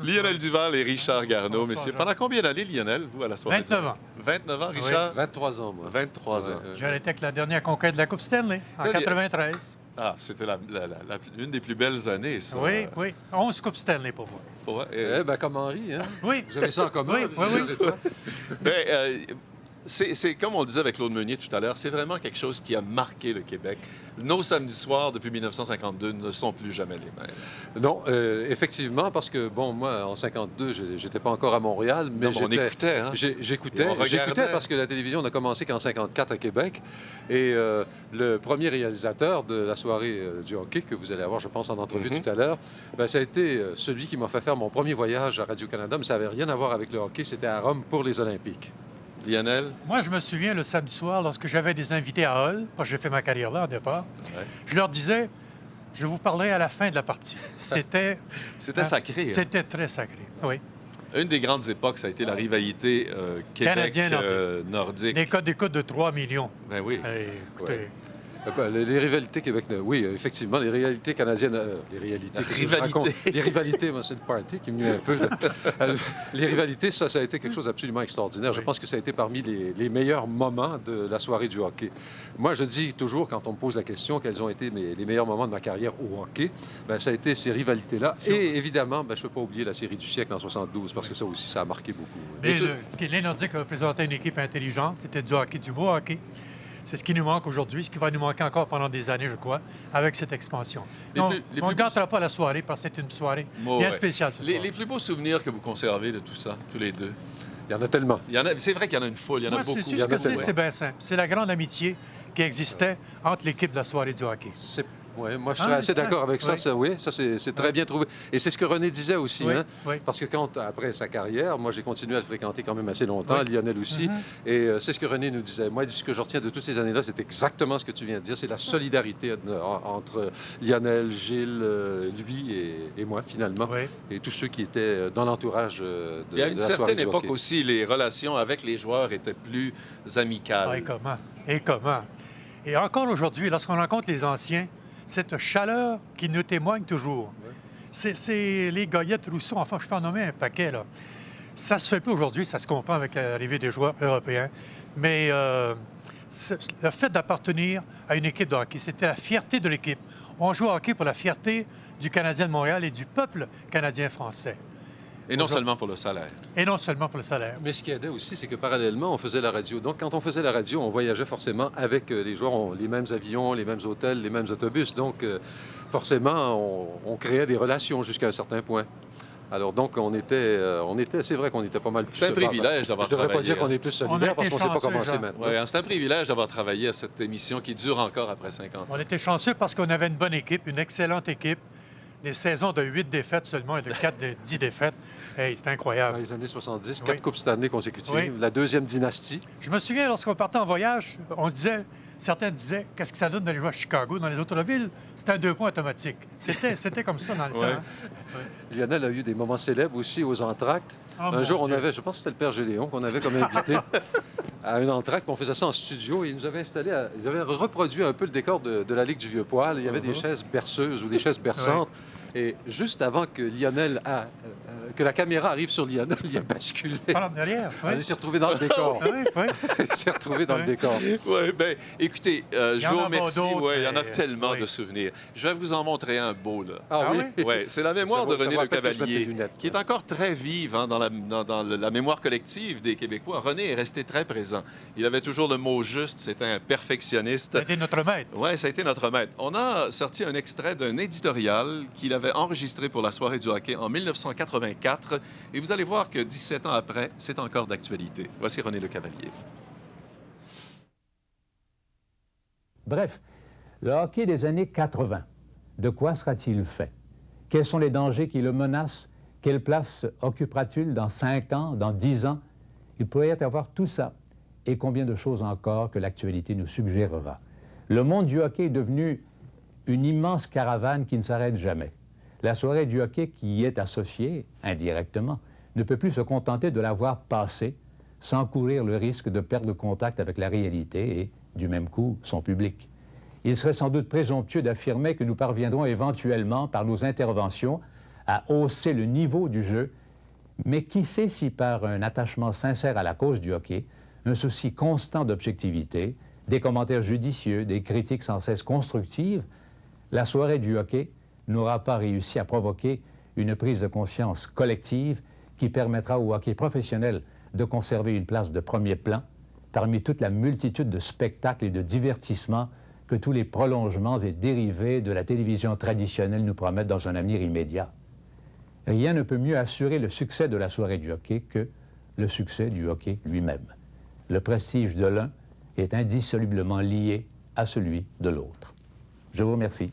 Lionel Duval et Richard Garneau, messieurs. Pendant combien d'années, Lionel, vous, à la soirée? 29 ans. 29 ans, Richard? 23 ans, moi. 23 ans. J'ai arrêté avec la dernière conquête de la Coupe Stanley, en 93. Ah, c'était l'une des plus belles années, ça. Oui, oui. 11 Coupes Stanley pour moi. Ouais, Comme Henri, hein? Oui. Vous avez ça en commun? Oui, oui. C'est comme on le disait avec Claude Meunier tout à l'heure, c'est vraiment quelque chose qui a marqué le Québec. Nos samedis soirs, depuis 1952, ne sont plus jamais les mêmes. Non, effectivement, parce que, bon, moi, en 52, j'étais pas encore à Montréal, mais on écoutait, hein? J'écoutais parce que la télévision n'a commencé qu'en 54 à Québec. Et le premier réalisateur de la soirée du hockey, que vous allez avoir, je pense, en entrevue tout à l'heure, ça a été celui qui m'a fait faire mon premier voyage à Radio-Canada, mais ça n'avait rien à voir avec le hockey, c'était à Rome pour les Olympiques. Lionel? Moi, je me souviens le samedi soir, lorsque j'avais des invités à Hull, parce que j'ai fait ma carrière là au départ, je leur disais, je vous parlerai à la fin de la partie. C'était sacré. Hein? C'était très sacré, oui. Une des grandes époques, ça a été la rivalité Québec-Nordique. Les codes d'écoute de 3 millions. Ben oui. Écoutez... Les rivalités Québec, oui, effectivement, les réalités canadiennes, les rivalités, moi, c'est le party qui me nuit un peu. Les rivalités, ça a été quelque chose d'absolument extraordinaire. Je pense que ça a été parmi les meilleurs moments de la soirée du hockey. Moi, je dis toujours, quand on me pose la question, quels ont été les meilleurs moments de ma carrière au hockey, ça a été ces rivalités-là. Et évidemment, je ne peux pas oublier la série du siècle en 72, parce que ça aussi, ça a marqué beaucoup. Mais les Nordiques représentaient une équipe intelligente. C'était du hockey, du beau hockey. C'est ce qui nous manque aujourd'hui, ce qui va nous manquer encore pendant des années, je crois, avec cette expansion. On ne gâtera pas la soirée parce que c'est une soirée bien spéciale ce soir. Les plus beaux souvenirs que vous conservez de tout ça, tous les deux? Il y en a tellement. C'est vrai qu'il y en a une foule, il y en a beaucoup. C'est bien simple. C'est la grande amitié qui existait entre l'équipe de la soirée du hockey. Oui, moi, je suis assez d'accord avec ça. Ça, c'est très bien trouvé. Et c'est ce que René disait aussi. Parce que après sa carrière, moi, j'ai continué à le fréquenter quand même assez longtemps, Lionel aussi. Et c'est ce que René nous disait. Moi, ce que je retiens de toutes ces années-là, c'est exactement ce que tu viens de dire. C'est la solidarité entre Lionel, Gilles, lui et moi, finalement. Et tous ceux qui étaient dans l'entourage de la soirée. Il y a une certaine époque aussi, les relations avec les joueurs étaient plus amicales. Et comment? Et encore aujourd'hui, lorsqu'on rencontre les anciens, cette chaleur qui nous témoigne toujours. C'est les Goyette, Rousseau, enfin, je peux en nommer un paquet, là. Ça se fait plus aujourd'hui, ça se comprend avec l'arrivée des joueurs européens. Mais le fait d'appartenir à une équipe de hockey, c'était la fierté de l'équipe. On joue au hockey pour la fierté du Canadien de Montréal et du peuple canadien-français. Et non seulement pour le salaire. Et non seulement pour le salaire. Mais ce qui aidait aussi, c'est que parallèlement, on faisait la radio. Donc, quand on faisait la radio, on voyageait forcément avec les joueurs, les mêmes avions, les mêmes hôtels, les mêmes autobus. Donc, forcément, on créait des relations jusqu'à un certain point. Alors, donc, c'est vrai qu'on était pas mal plus... C'est un privilège d'avoir travaillé. Je ne devrais pas dire qu'on est plus solidaire parce qu'on ne sait pas commencer maintenant. Oui, c'est un privilège d'avoir travaillé à cette émission qui dure encore après 50 ans. On était chanceux parce qu'on avait une bonne équipe, une excellente équipe. Des saisons de 8 défaites seulement et de 10 défaites. Hey, c'est incroyable. Dans les années 70, 4 Coupes Stanley consécutives, la deuxième dynastie. Je me souviens, lorsqu'on partait en voyage, certains disaient, qu'est-ce que ça donne d'aller jouer à Chicago? Dans les autres villes, c'était un 2 points automatique. C'était comme ça dans le temps. Hein? Lionel a eu des moments célèbres aussi aux entr'actes. Un jour, on avait, je pense que c'était le Père Gédéon qu'on avait comme invité à un entracte. On faisait ça en studio et ils nous avaient installé, ils avaient reproduit un peu le décor de la Ligue du Vieux-Poil. Il y avait des chaises berceuses ou des chaises berçantes. Et juste avant que que la caméra arrive sur Lionel, il a basculé. Par derrière, Il s'est retrouvé dans le décor. Il s'est retrouvé dans le décor. Oui, bien, écoutez, je vous remercie. Il y en a tellement de souvenirs. Je vais vous en montrer un beau, là. Ah oui? Oui, c'est la mémoire de René Le Cavalier, qui est encore très vive dans la mémoire collective des Québécois. René est resté très présent. Il avait toujours le mot juste, c'était un perfectionniste. Ça a été notre maître. Oui, ça a été notre maître. On a sorti un extrait d'un éditorial qu'il avait enregistré pour la soirée du hockey en 1984. Et vous allez voir que 17 ans après, c'est encore d'actualité. Voici René Le Cavalier. Bref, le hockey des années 80, de quoi sera-t-il fait? Quels sont les dangers qui le menacent? Quelle place occupera-t-il dans 5 ans, dans 10 ans? Il pourrait y avoir tout ça et combien de choses encore que l'actualité nous suggérera. Le monde du hockey est devenu une immense caravane qui ne s'arrête jamais. La soirée du hockey qui y est associée, indirectement, ne peut plus se contenter de la voir passer sans courir le risque de perdre le contact avec la réalité et, du même coup, son public. Il serait sans doute présomptueux d'affirmer que nous parviendrons éventuellement, par nos interventions, à hausser le niveau du jeu, mais qui sait si par un attachement sincère à la cause du hockey, un souci constant d'objectivité, des commentaires judicieux, des critiques sans cesse constructives, la soirée du hockey n'aura pas réussi à provoquer une prise de conscience collective qui permettra au hockey professionnel de conserver une place de premier plan parmi toute la multitude de spectacles et de divertissements que tous les prolongements et dérivés de la télévision traditionnelle nous promettent dans un avenir immédiat. Rien ne peut mieux assurer le succès de la soirée du hockey que le succès du hockey lui-même. Le prestige de l'un est indissolublement lié à celui de l'autre. Je vous remercie.